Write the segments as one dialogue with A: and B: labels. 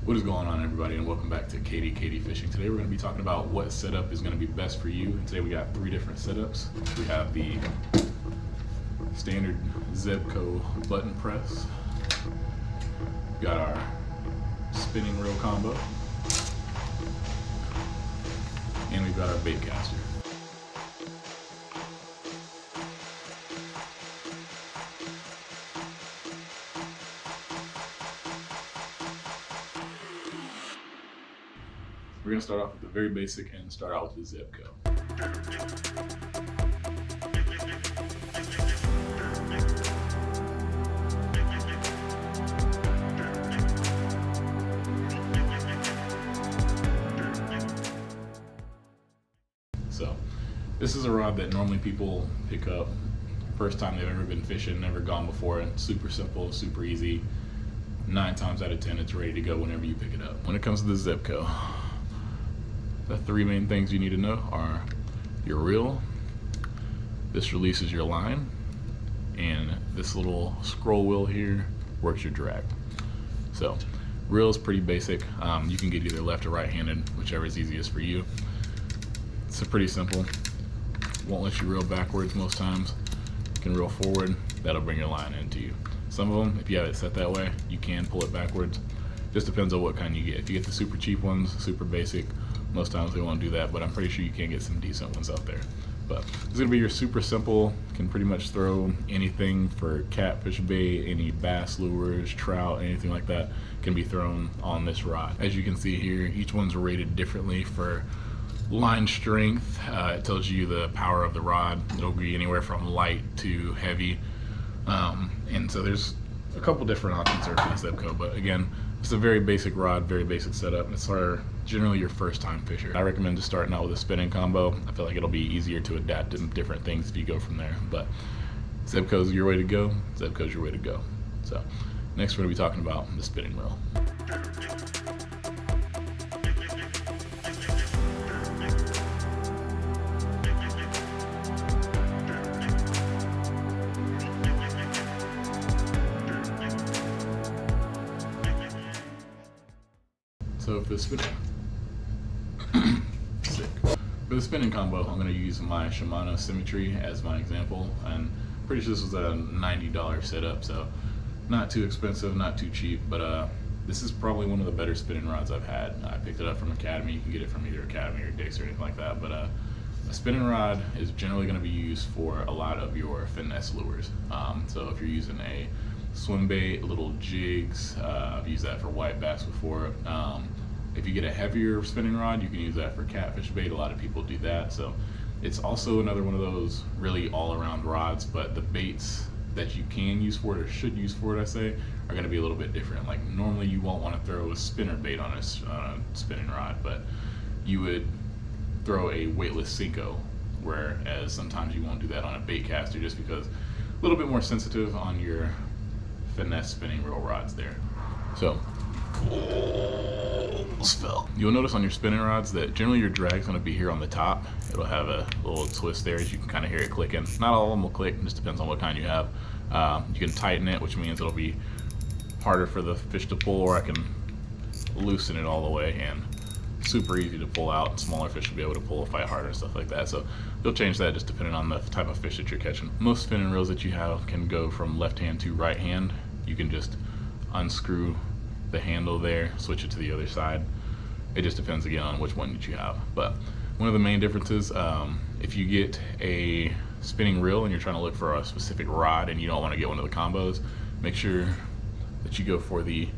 A: What is going on, everybody, and welcome back to Katie Fishing. Today we're going to be talking about what setup is going to be best for you. And today we got 3 different setups. We have the standard Zebco button press. We got our spinning reel combo, and we've got our bait caster. We're going to start off with the very basic and start out with the Zebco. So this is a rod that normally people pick up first time they've ever been fishing, never gone before, and super simple, super easy. 9 times out of 10 it's ready to go whenever you pick it up. When it comes to the Zebco, the 3 main things you need to know are your reel, this releases your line, and this little scroll wheel here works your drag. So reel is pretty basic. You can get either left or right handed, whichever is easiest for you. It's pretty simple. Won't let you reel backwards most times. You can reel forward, that'll bring your line into you. Some of them, if you have it set that way, you can pull it backwards. Just depends on what kind you get. If you get the super cheap ones, super basic, most times they won't do that, but I'm pretty sure you can get some decent ones out there. But this is gonna be your super simple, can pretty much throw anything for catfish bait, any bass lures, trout, anything like that can be thrown on this rod. As you can see here, each one's rated differently for line strength. It tells you the power of the rod. It'll be anywhere from light to heavy. And so there's a couple different options there for the Zebco, but again, it's a very basic rod, very basic setup. It's generally your first time fisher. I recommend just starting out with a spinning combo. I feel like it'll be easier to adapt to different things if you go from there. But Zebco's your way to go. Zebco's your way to go. So next we're gonna be talking about the spinning reel. So for the spinning combo, I'm going to use my Shimano Symmetry as my example, and pretty sure this was a $90 setup, so not too expensive, not too cheap, but this is probably one of the better spinning rods I've had. I picked it up from Academy. You can get it from either Academy or Dick's or anything like that, but a spinning rod is generally going to be used for a lot of your finesse lures. So if you're using a swim bait, little jigs, I've used that for white bass before. If you get a heavier spinning rod, you can use that for catfish bait. A lot of people do that. So it's also another one of those really all-around rods, but the baits that you can use for it, or should use for it, I say, are going to be a little bit different. Like normally you won't want to throw a spinner bait on a spinning rod, but you would throw a weightless Zebco, whereas sometimes you won't do that on a bait caster just because a little bit more sensitive on your finesse spinning reel rods there. So you'll notice on your spinning rods that generally your drag's going to be here on the top. It'll have a little twist there, as you can kind of hear it clicking. Not all of them will click, it just depends on what kind you have. You can tighten it, which means it'll be harder for the fish to pull, or I can loosen it all the way and super easy to pull out. Smaller fish will be able to pull, fight harder and stuff like that. So you'll change that just depending on the type of fish that you're catching. Most spinning reels that you have can go from left hand to right hand. You can just unscrew the handle there, switch it to the other side. It just depends again on which one that you have. But one of the main differences, if you get a spinning reel and you're trying to look for a specific rod and you don't want to get one of the combos, make sure that you go for the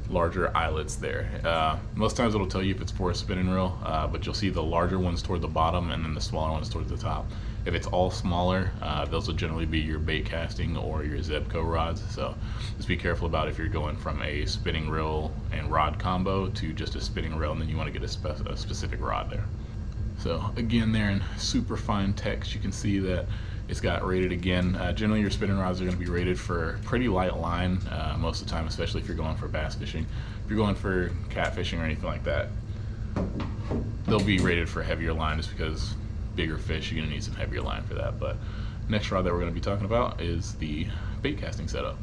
A: larger eyelets there. Most times it'll tell you if it's for a spinning reel, but you'll see the larger ones toward the bottom and then the smaller ones towards the top. If it's all smaller, those will generally be your bait casting or your Zebco rods. So just be careful about if you're going from a spinning reel and rod combo to just a spinning reel and then you want to get a specific rod there. So again, there in super fine text, you can see that it's got rated again. Generally your spinning rods are going to be rated for pretty light line most of the time, especially if you're going for bass fishing. If you're going for catfishing or anything like that, they'll be rated for heavier line just because bigger fish, you're going to need some heavier line for that. But next rod that we're going to be talking about is the bait casting setup.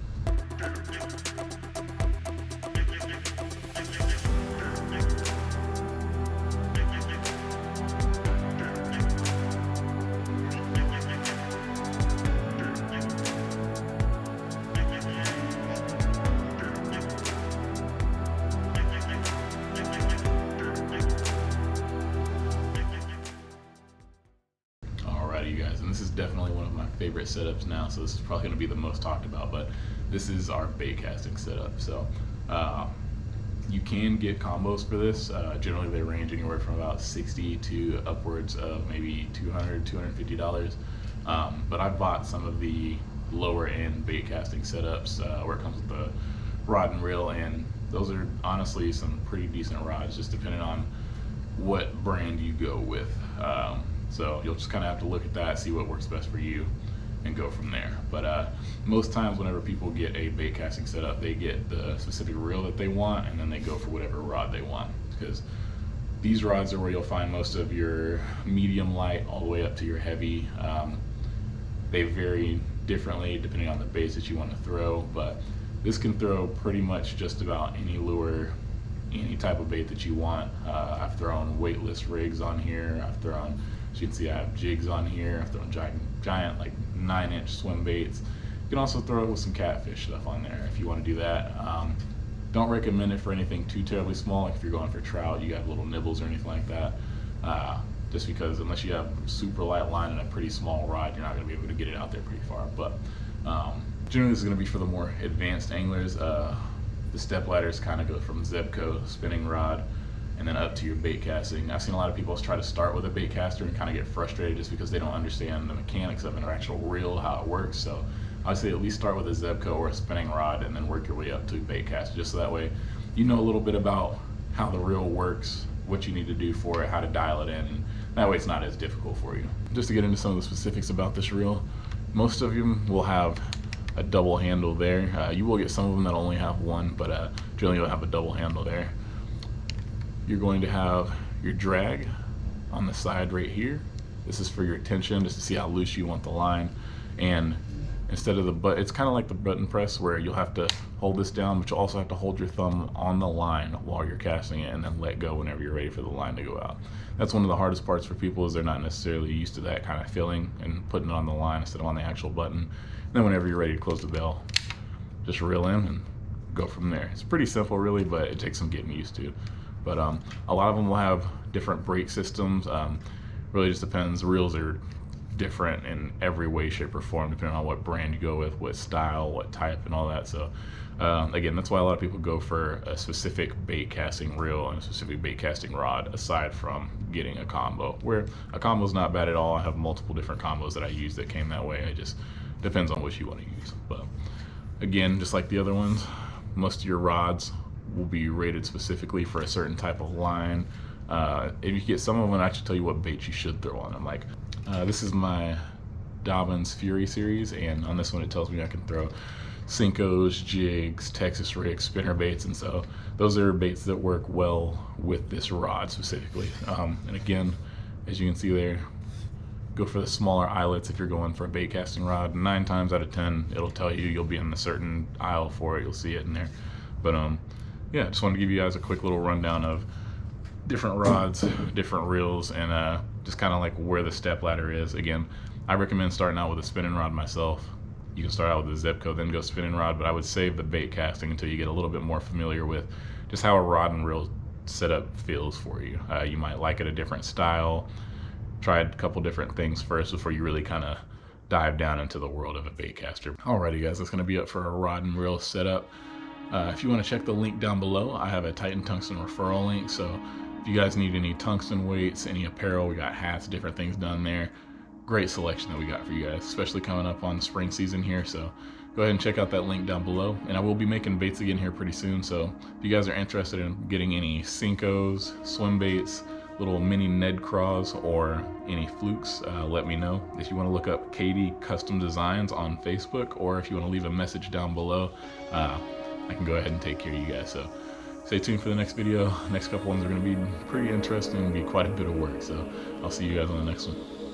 A: favorite setups now, so this is probably going to be the most talked about, but this is our bait casting setup. So you can get combos for this. Generally they range anywhere from about $60 to upwards of maybe $200, $250. But I bought some of the lower end bait casting setups where it comes with the rod and reel, and those are honestly some pretty decent rods, just depending on what brand you go with. So you'll just kind of have to look at that, see what works best for you, and go from there. But most times whenever people get a bait casting setup, they get the specific reel that they want, and then they go for whatever rod they want, because these rods are where you'll find most of your medium light all the way up to your heavy. They vary differently depending on the baits that you want to throw, but this can throw pretty much just about any lure, any type of bait that you want. I've thrown weightless rigs on here. I've thrown, as you can see, I have jigs on here. I've thrown giant like 9-inch swim baits. You can also throw it with some catfish stuff on there if you want to do that. Don't recommend it for anything too terribly small. Like if you're going for trout, you got little nibbles or anything like that. Just because unless you have super light line and a pretty small rod, you're not going to be able to get it out there pretty far. But generally this is going to be for the more advanced anglers. The step ladders kind of go from Zebco spinning rod and then up to your bait casting. I've seen a lot of people try to start with a bait caster and kind of get frustrated just because they don't understand the mechanics of an actual reel, how it works. So I would say at least start with a Zebco or a spinning rod and then work your way up to a bait caster, just so that way you know a little bit about how the reel works, what you need to do for it, how to dial it in, and that way it's not as difficult for you. Just to get into some of the specifics about this reel, most of them will have a double handle there. You will get some of them that only have one, but generally you'll have a double handle there. You're going to have your drag on the side right here. This is for your tension, just to see how loose you want the line. And instead of the it's kind of like the button press where you'll have to hold this down, but you'll also have to hold your thumb on the line while you're casting it and then let go whenever you're ready for the line to go out. That's one of the hardest parts for people, is they're not necessarily used to that kind of feeling and putting it on the line instead of on the actual button. And then whenever you're ready to close the bell, just reel in and go from there. It's pretty simple really, but it takes some getting used to. But a lot of them will have different brake systems. Really just depends. Reels are different in every way, shape, or form, depending on what brand you go with, what style, what type, and all that. So again, that's why a lot of people go for a specific bait casting reel and a specific bait casting rod, aside from getting a combo, where a combo is not bad at all. I have multiple different combos that I use that came that way. It just depends on what you want to use. But again, just like the other ones, most of your rods will be rated specifically for a certain type of line. If you get some of them, I actually tell you what bait you should throw on them. Like this is my Dobbins Fury series, and on this one it tells me I can throw Cincos, jigs, Texas rigs, spinner baits, and so those are baits that work well with this rod specifically. And again, as you can see there, go for the smaller eyelets if you're going for a bait casting rod. 9 times out of 10 it'll tell you you'll be in a certain aisle for it, you'll see it in there. But yeah, just wanted to give you guys a quick little rundown of different rods, different reels, and just kind of like where the step ladder is. Again, I recommend starting out with a spinning rod myself. You can start out with a Zebco, then go spinning rod, but I would save the bait casting until you get a little bit more familiar with just how a rod and reel setup feels for you. You might like it a different style. Try a couple different things first before you really kind of dive down into the world of a bait caster. Alrighty guys, that's going to be it for a rod and reel setup. If you want to check the link down below, I have a Titan Tungsten referral link, so if you guys need any tungsten weights, any apparel, we got hats, different things done there. Great selection that we got for you guys, especially coming up on spring season here. So go ahead and check out that link down below. And I will be making baits again here pretty soon, so if you guys are interested in getting any Cincos, swim baits, little mini Ned craws, or any flukes, let me know. If you want to look up Katie Custom Designs on Facebook, or if you want to leave a message down below, I can go ahead and take care of you guys. So stay tuned for the next video. Next couple ones are going to be pretty interesting and be quite a bit of work. So I'll see you guys on the next one.